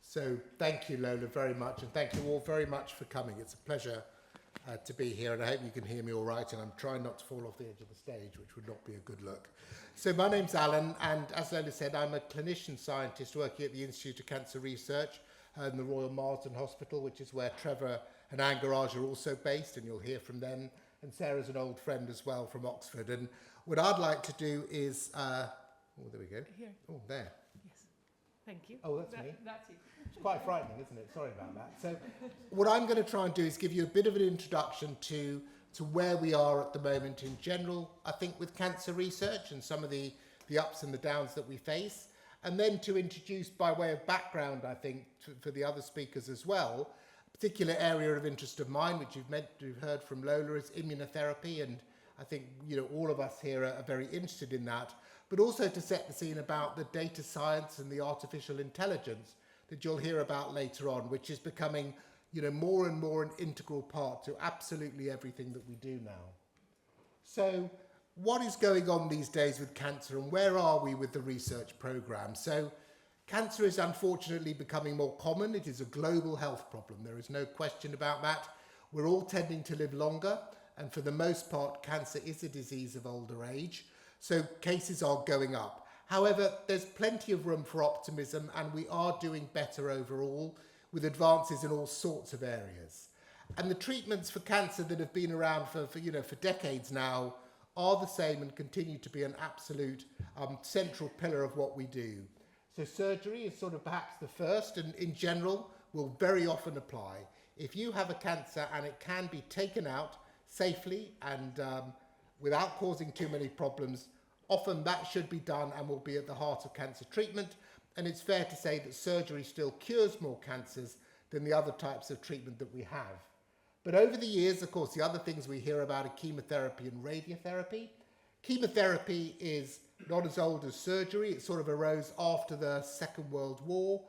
So thank you, Lola, very much, and thank you all very much for coming. It's a pleasure to be here, and I hope you can hear me all right, and I'm trying not to fall off the edge of the stage, which would not be a good look. So my name's Alan, and as Lola said, I'm a clinician scientist working at the Institute of Cancer Research in the Royal Marsden Hospital, which is where Trevor and Angaraj are also based, and you'll hear from them. And Sarah's an old friend as well from Oxford. And what I'd like to do is, oh, there we go. Here. Oh, there. Yes. Thank you. Oh, that's me. That's you. It's quite frightening, isn't it? Sorry about that. So what I'm going to try and do is give you a bit of an introduction to where we are at the moment in general, I think, with cancer research and some of the ups and the downs that we face. And then to introduce, by way of background, I think, for the other speakers as well, a particular area of interest of mine, which you've heard from Lola, is immunotherapy. And I think, all of us here are very interested in that. But also to set the scene about the data science and the artificial intelligence that you'll hear about later on, which is becoming, more and more an integral part to absolutely everything that we do now. So what is going on these days with cancer, and where are we with the research program? So cancer is unfortunately becoming more common. It is a global health problem. There is no question about that. We're all tending to live longer, and for the most part, cancer is a disease of older age. So cases are going up. However, there's plenty of room for optimism, and we are doing better overall with advances in all sorts of areas. And the treatments for cancer that have been around for decades now are the same and continue to be an absolute central pillar of what we do. So surgery is sort of perhaps the first, and in general will very often apply. If you have a cancer and it can be taken out safely and without causing too many problems, often that should be done and will be at the heart of cancer treatment. And it's fair to say that surgery still cures more cancers than the other types of treatment that we have. But over the years, of course, the other things we hear about are chemotherapy and radiotherapy. Chemotherapy is not as old as surgery. It sort of arose after the Second World War,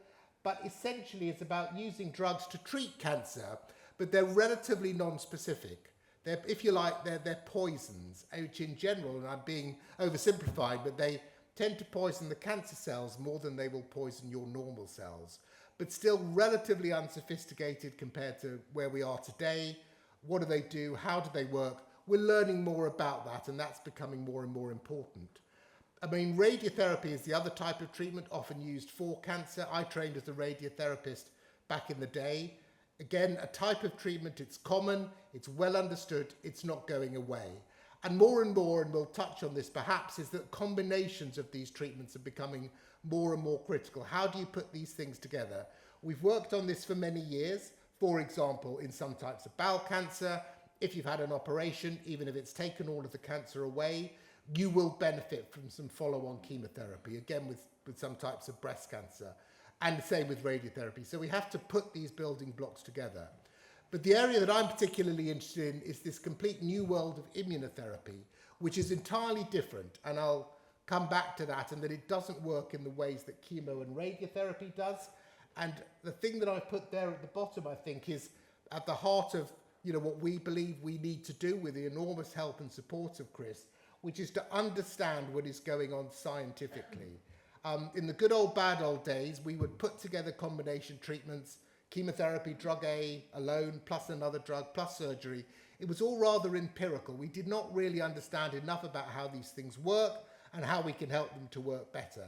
but essentially it's about using drugs to treat cancer, but they're relatively non-specific. If you like, they're poisons, which in general, and I'm being oversimplified, but they tend to poison the cancer cells more than they will poison your normal cells, but still relatively unsophisticated compared to where we are today. What do they do? How do they work? We're learning more about that, and that's becoming more and more important. I mean, radiotherapy is the other type of treatment often used for cancer. I trained as a radiotherapist back in the day. Again, a type of treatment, it's common, it's well understood, it's not going away. And more, and we'll touch on this perhaps, is that combinations of these treatments are becoming more and more critical. How do you put these things together? We've worked on this for many years. For example, in some types of bowel cancer, if you've had an operation, even if it's taken all of the cancer away, you will benefit from some follow-on chemotherapy, again with some types of breast cancer. And the same with radiotherapy. So we have to put these building blocks together. But the area that I'm particularly interested in is this complete new world of immunotherapy, which is entirely different. And I'll come back to that, and that it doesn't work in the ways that chemo and radiotherapy does. And the thing that I've put there at the bottom, I think, is at the heart of what we believe we need to do with the enormous help and support of CRIS, which is to understand what is going on scientifically. In the good old bad old days, we would put together combination treatments, chemotherapy, drug A alone, plus another drug, plus surgery. It was all rather empirical. We did not really understand enough about how these things work and how we can help them to work better.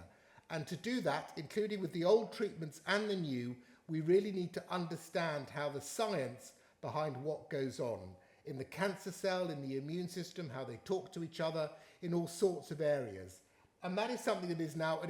And to do that, including with the old treatments and the new, we really need to understand how the science behind what goes on in the cancer cell, in the immune system, how they talk to each other, in all sorts of areas. And that is something that is now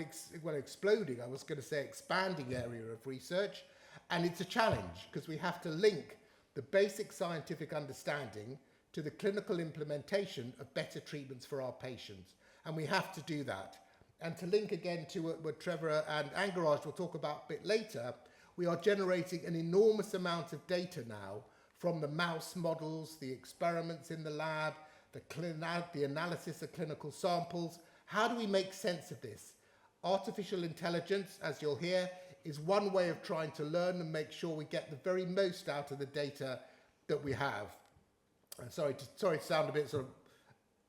exploding, I was going to say expanding area of research. And it's a challenge because we have to link the basic scientific understanding to the clinical implementation of better treatments for our patients. And we have to do that. And to link again to what Trevor and Angaraj will talk about a bit later, we are generating an enormous amount of data now from the mouse models, the experiments in the lab, the analysis of clinical samples. How do we make sense of this? Artificial intelligence, as you'll hear, is one way of trying to learn and make sure we get the very most out of the data that we have. I'm sorry to sound a bit sort of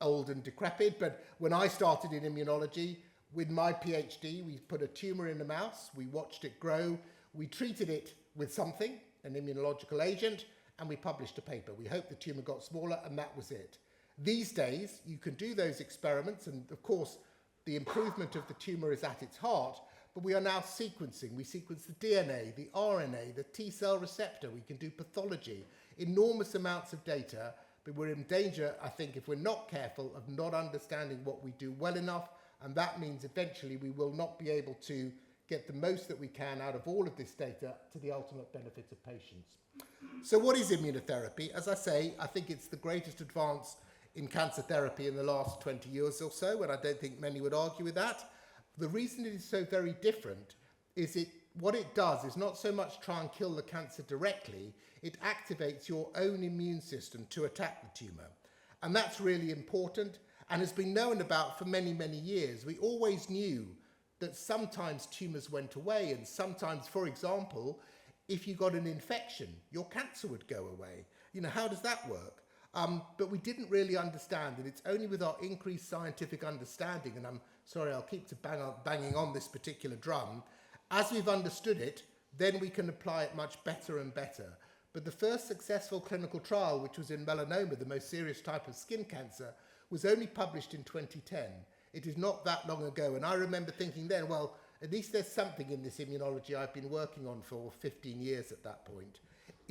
old and decrepit, but when I started in immunology, with my PhD, we put a tumour in a mouse, we watched it grow, We treated it with something, an immunological agent, and we published a paper. We hoped the tumour got smaller, and that was it. These days, you can do those experiments, and of course, the improvement of the tumour is at its heart, but we are now sequencing. We sequence the DNA, the RNA, the T-cell receptor. We can do pathology, enormous amounts of data, but we're in danger, I think, if we're not careful, of not understanding what we do well enough, and that means eventually we will not be able to get the most that we can out of all of this data to the ultimate benefit of patients. So what is immunotherapy? As I say, I think it's the greatest advance in cancer therapy in the last 20 years or so, and I don't think many would argue with that. The reason it is so very different is what it does is not so much try and kill the cancer directly, it activates your own immune system to attack the tumour. And that's really important and has been known about for many, many years. We always knew that sometimes tumours went away, and sometimes, for example, if you got an infection, your cancer would go away. You know, how does that work? But we didn't really understand, and it's only with our increased scientific understanding, and I'm sorry, I'll keep to banging on this particular drum, as we've understood it, then we can apply it much better and better. But the first successful clinical trial, which was in melanoma, the most serious type of skin cancer, was only published in 2010. It is not that long ago, and I remember thinking then, well, at least there's something in this immunology I've been working on for 15 years at that point.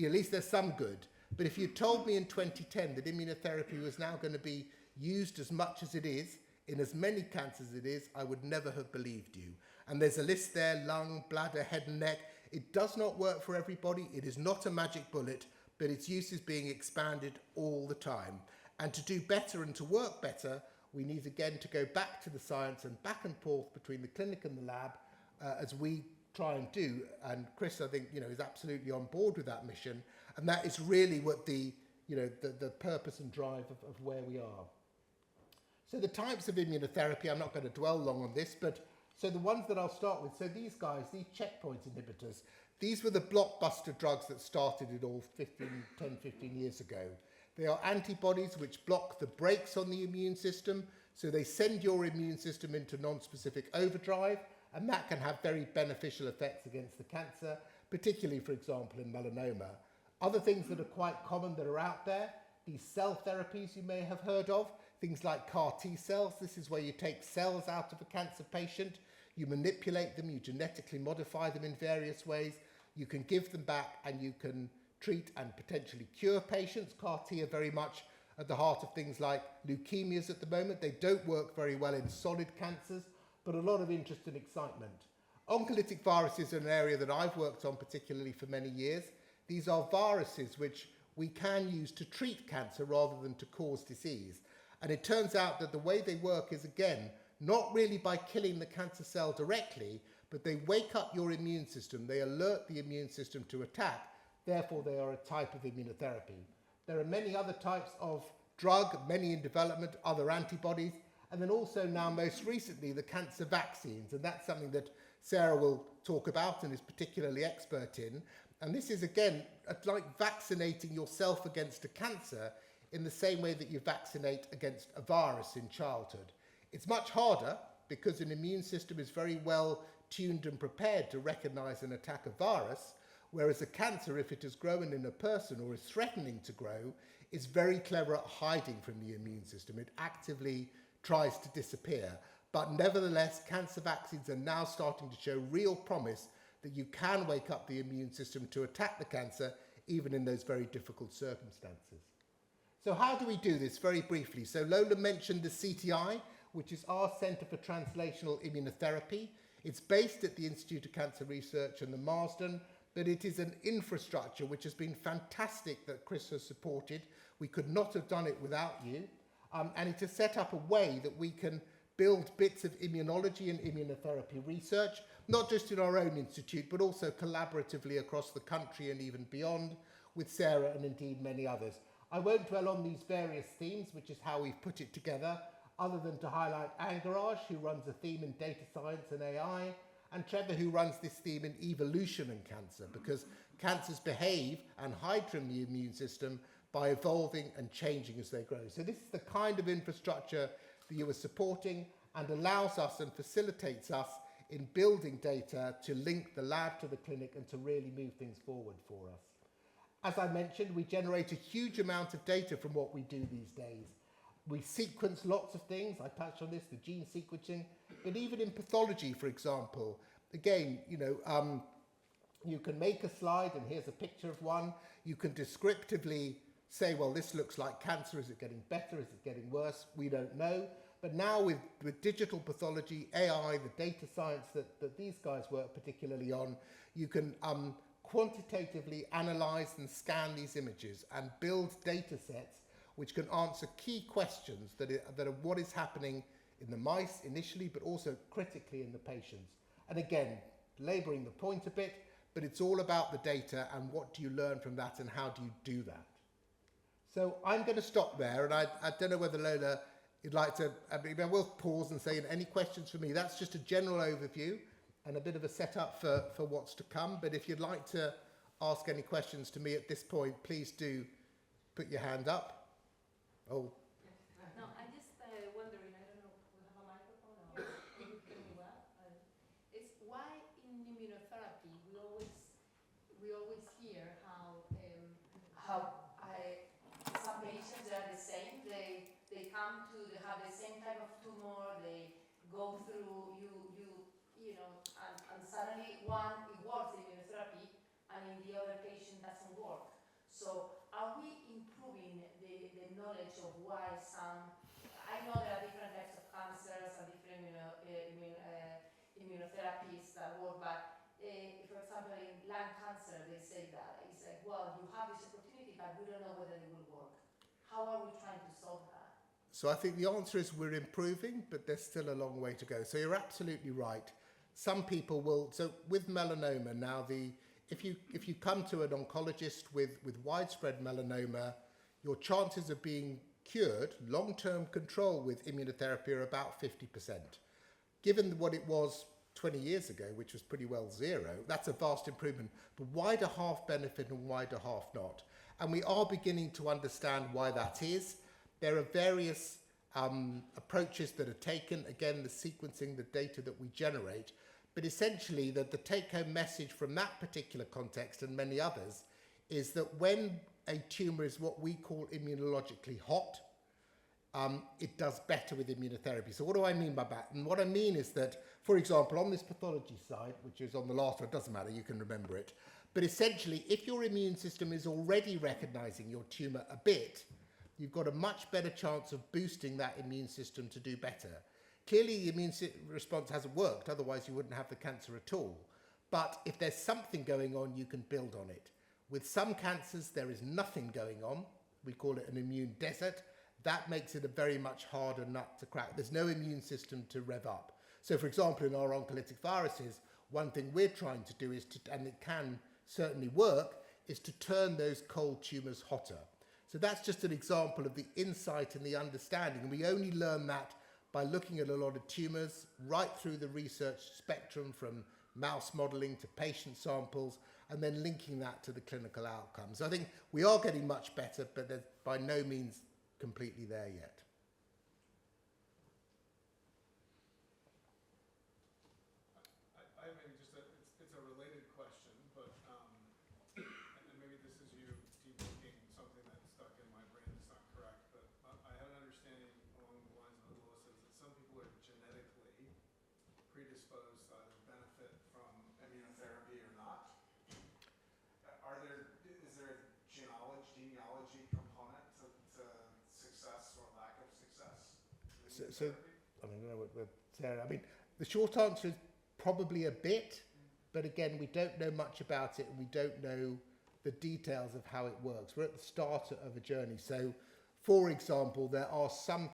At least there's some good. But if you told me in 2010 that immunotherapy was now going to be used as much as it is, in as many cancers as it is, I would never have believed you. And there's a list there: lung, bladder, head and neck. It does not work for everybody. It is not a magic bullet, but its use is being expanded all the time. And to do better and to work better, we need again to go back to the science and back and forth between the clinic and the lab, as we try and do. And CRIS, I think, is absolutely on board with that mission. And that is really what the purpose and drive of where we are. So the types of immunotherapy, I'm not going to dwell long on this, but so the ones that I'll start with, so these guys, these checkpoint inhibitors, these were the blockbuster drugs that started it all 10, 15 years ago. They are antibodies which block the brakes on the immune system, so they send your immune system into non-specific overdrive, and that can have very beneficial effects against the cancer, particularly, for example, in melanoma. Other things that are quite common that are out there, these cell therapies you may have heard of, things like CAR T cells. This is where you take cells out of a cancer patient, you manipulate them, you genetically modify them in various ways, you can give them back and you can treat and potentially cure patients. CAR T are very much at the heart of things like leukemias at the moment. They don't work very well in solid cancers, but a lot of interest and excitement. Oncolytic viruses are an area that I've worked on particularly for many years. These are viruses which we can use to treat cancer rather than to cause disease. And it turns out that the way they work is, again, not really by killing the cancer cell directly, but they wake up your immune system. They alert the immune system to attack. Therefore, they are a type of immunotherapy. There are many other types of drug, many in development, other antibodies, and then also now most recently the cancer vaccines. And that's something that Sarah will talk about and is particularly expert in. And this is, again, like vaccinating yourself against a cancer in the same way that you vaccinate against a virus in childhood. It's much harder because an immune system is very well tuned and prepared to recognize and attack a virus, whereas a cancer, if it has grown in a person or is threatening to grow, is very clever at hiding from the immune system. It actively tries to disappear. But nevertheless, cancer vaccines are now starting to show real promise that you can wake up the immune system to attack the cancer, even in those very difficult circumstances. So how do we do this? Very briefly. So Lola mentioned the CTI, which is our Centre for Translational Immunotherapy. It's based at the Institute of Cancer Research and the Marsden, but it is an infrastructure which has been fantastic that CRIS has supported. We could not have done it without you. And it has set up a way that we can build bits of immunology and immunotherapy research, not just in our own institute, but also collaboratively across the country and even beyond with Sarah and indeed many others. I won't dwell on these various themes, which is how we've put it together, other than to highlight Angaraj, who runs a theme in data science and AI, and Trevor, who runs this theme in evolution and cancer, because cancers behave and hide from the immune system by evolving and changing as they grow. So this is the kind of infrastructure that you are supporting and allows us and facilitates us in building data to link the lab to the clinic and to really move things forward for us. As I mentioned, we generate a huge amount of data from what we do these days. We sequence lots of things. I touched on this, the gene sequencing, but even in pathology, for example, again, you can make a slide, and here's a picture of one. You can descriptively say, well, this looks like cancer. Is it getting better? Is it getting worse? We don't know. But now with digital pathology, AI, the data science that these guys work particularly on, you can quantitatively analyze and scan these images and build data sets which can answer key questions that are what is happening in the mice initially, but also critically in the patients. And again, labouring the point a bit, but it's all about the data and what do you learn from that and how do you do that. So I'm going to stop there, and I don't know whether Lola, you'd like to, I will pause and say any questions for me. That's just a general overview and a bit of a setup for what's to come. But if you'd like to ask any questions to me at this point, please do put your hand up. Oh. No, I'm just wondering, I don't know, we have a microphone or you hear me well? It's why in immunotherapy we always hear how some patients are the same. They come to have the same type of tumor. They go through and suddenly one it works in immunotherapy and in the other patient doesn't work. So are we improving the knowledge of why some? I know there are different types of cancers and different immunotherapies that work, but for example, in lung cancer, they say that it's like, well, you have this opportunity, but we don't know whether it will work. How are we trying to solve that? So I think the answer is we're improving, but there's still a long way to go. So you're absolutely right. Some people will. So with melanoma now, if you come to an oncologist with widespread melanoma, your chances of being cured, long-term control with immunotherapy are about 50%. Given what it was 20 years ago, which was pretty well zero, that's a vast improvement. But why do half benefit and why do half not? And we are beginning to understand why that is. There are various approaches that are taken, again, the sequencing, the data that we generate, but essentially the take-home message from that particular context and many others is that when a tumour is what we call immunologically hot, it does better with immunotherapy. So what do I mean by that? And what I mean is that, for example, on this pathology side, which is on the last one, it doesn't matter, you can remember it, but essentially if your immune system is already recognising your tumour a bit, you've got a much better chance of boosting that immune system to do better. Clearly, the immune response hasn't worked, otherwise you wouldn't have the cancer at all. But if there's something going on, you can build on it. With some cancers, there is nothing going on. We call it an immune desert. That makes it a very much harder nut to crack. There's no immune system to rev up. So, for example, in our oncolytic viruses, one thing we're trying to do is and it can certainly work, is to turn those cold tumours hotter. So that's just an example of the insight and the understanding. And we only learn that by looking at a lot of tumours right through the research spectrum, from mouse modelling to patient samples, and then linking that to the clinical outcomes. So I think we are getting much better, but they're by no means completely there yet. I maybe just it's a related question, but and maybe this is you debunking something that stuck in my brain that's not correct, but I have an understanding along the lines of what Lois says that some people are genetically predisposed to either benefit from immunotherapy or not. Is there a genealogy component to success or lack of success? So I mean, Sarah, I mean, the short answer is probably a bit, but again, we don't know much about it and we don't know the details of how it works. We're at the start of a journey. So, for example, there are some